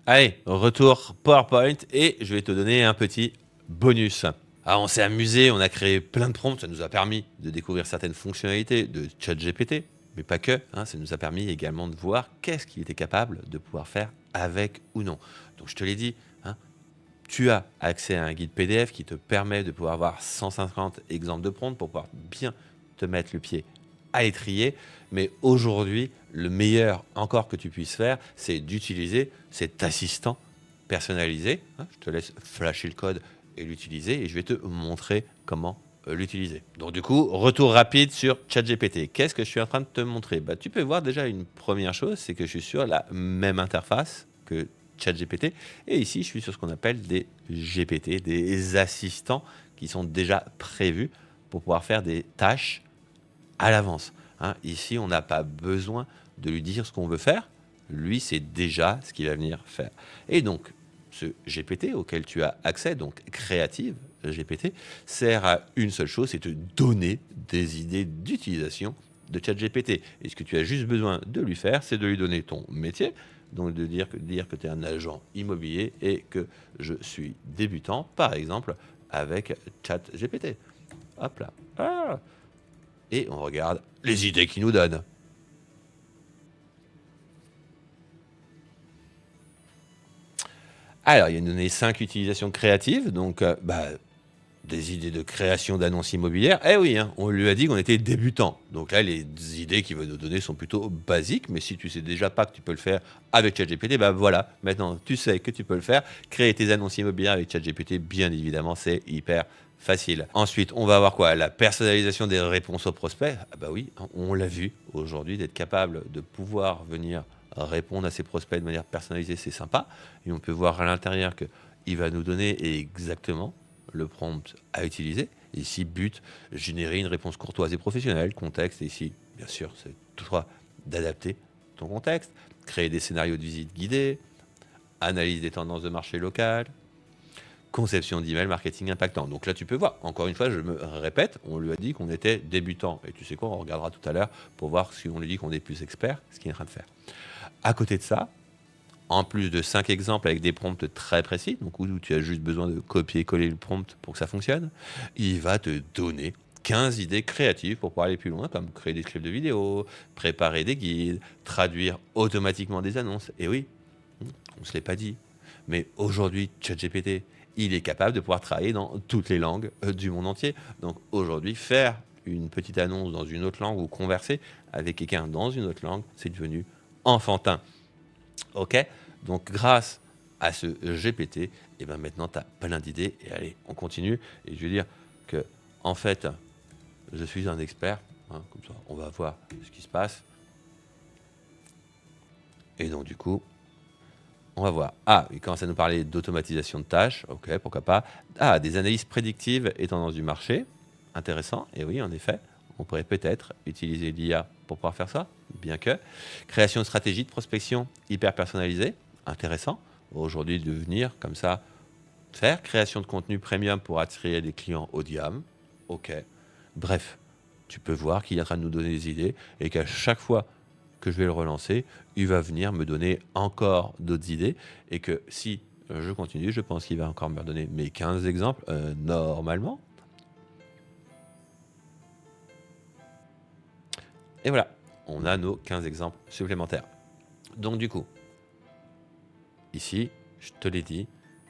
Allez, retour PowerPoint et je vais te donner un petit bonus. Ah, on s'est amusé, on a créé plein de prompts, ça nous a permis de découvrir certaines fonctionnalités de ChatGPT, mais pas que, hein, ça nous a permis également de voir qu'est-ce qu'il était capable de pouvoir faire avec ou non. Donc je te l'ai dit, hein, tu as accès à un guide PDF qui te permet de pouvoir avoir 150 exemples de prompts pour pouvoir bien te mettre le pied à l'étrier. Mais aujourd'hui, le meilleur encore que tu puisses faire, c'est d'utiliser cet assistant personnalisé. Hein, je te laisse flasher le code et l'utiliser et je vais te montrer comment l'utiliser. Donc du coup, retour rapide sur ChatGPT. Qu'est-ce que je suis en train de te montrer? Tu peux voir déjà une première chose, c'est que je suis sur la même interface que ChatGPT. Et ici, je suis sur ce qu'on appelle des GPT, des assistants qui sont déjà prévus pour pouvoir faire des tâches à l'avance. Hein. Ici, on n'a pas besoin de lui dire ce qu'on veut faire. Lui, c'est déjà ce qu'il va venir faire. Et donc, ce GPT auquel tu as accès, donc Creative GPT, sert à une seule chose, c'est te donner des idées d'utilisation de ChatGPT. Et ce que tu as juste besoin de lui faire, c'est de lui donner ton métier, donc de dire que tu es un agent immobilier et que je suis débutant, par exemple, avec ChatGPT. Hop là. Ah. Et on regarde les idées qu'il nous donne. Alors, il nous donné 5 utilisations créatives, donc des idées de création d'annonces immobilières. Eh oui, hein, on lui a dit qu'on était débutant. Donc là, les idées qu'il veut nous donner sont plutôt basiques, mais si tu sais déjà pas que tu peux le faire avec ChatGPT, voilà, maintenant tu sais que tu peux le faire. Créer tes annonces immobilières avec ChatGPT, bien évidemment, c'est hyper facile. Ensuite, on va avoir quoi? La personnalisation des réponses aux prospects. Ah bah oui, on l'a vu aujourd'hui, d'être capable de pouvoir venir répondre à ses prospects de manière personnalisée, c'est sympa. Et on peut voir à l'intérieur qu'il va nous donner exactement le prompt à utiliser. Ici, but, générer une réponse courtoise et professionnelle. Contexte, ici, bien sûr, c'est toi d'adapter ton contexte. Créer des scénarios de visite guidés. Analyse des tendances de marché local. Conception d'email marketing impactant. Donc là, tu peux voir, encore une fois, je me répète, on lui a dit qu'on était débutant. Et tu sais quoi, on regardera tout à l'heure pour voir si on lui dit qu'on est plus expert, ce qu'il est en train de faire. À côté de ça, en plus de 5 exemples avec des prompts très précis, donc où tu as juste besoin de copier-coller le prompt pour que ça fonctionne, il va te donner 15 idées créatives pour pouvoir aller plus loin, comme créer des scripts de vidéos, préparer des guides, traduire automatiquement des annonces. Et oui, on ne se l'est pas dit, mais aujourd'hui, ChatGPT, il est capable de pouvoir travailler dans toutes les langues du monde entier. Donc aujourd'hui, faire une petite annonce dans une autre langue ou converser avec quelqu'un dans une autre langue, c'est devenu enfantin. Ok? Donc grâce à ce GPT, et maintenant tu as plein d'idées. Et allez, on continue. Et je veux dire que, en fait, je suis un expert. Hein, comme ça, on va voir ce qui se passe. Et donc, du coup, on va voir. Ah, il commence à nous parler d'automatisation de tâches. Ok, pourquoi pas. Ah, des analyses prédictives et tendances du marché. Intéressant. Et oui, en effet, on pourrait peut-être utiliser l'IA pour pouvoir faire ça. Bien que. Création de stratégie de prospection hyper personnalisée. Intéressant. Aujourd'hui, de venir comme ça faire. Création de contenu premium pour attirer des clients haut de gamme. Ok. Bref, tu peux voir qu'il est en train de nous donner des idées et qu'à chaque fois que je vais le relancer, il va venir me donner encore d'autres idées et que si je continue, je pense qu'il va encore me redonner mes 15 exemples normalement. Et voilà, on a nos 15 exemples supplémentaires. Donc du coup, ici, je te l'ai dit,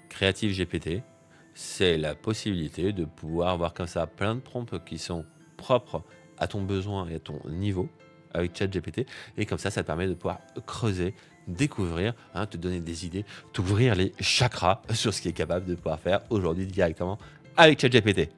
Creative GPT, c'est la possibilité de pouvoir avoir comme ça plein de prompts qui sont propres à ton besoin et à ton niveau avec ChatGPT. Et comme ça te permet de pouvoir creuser, découvrir, hein, te donner des idées, t'ouvrir les chakras sur ce qui est capable de pouvoir faire aujourd'hui directement avec ChatGPT.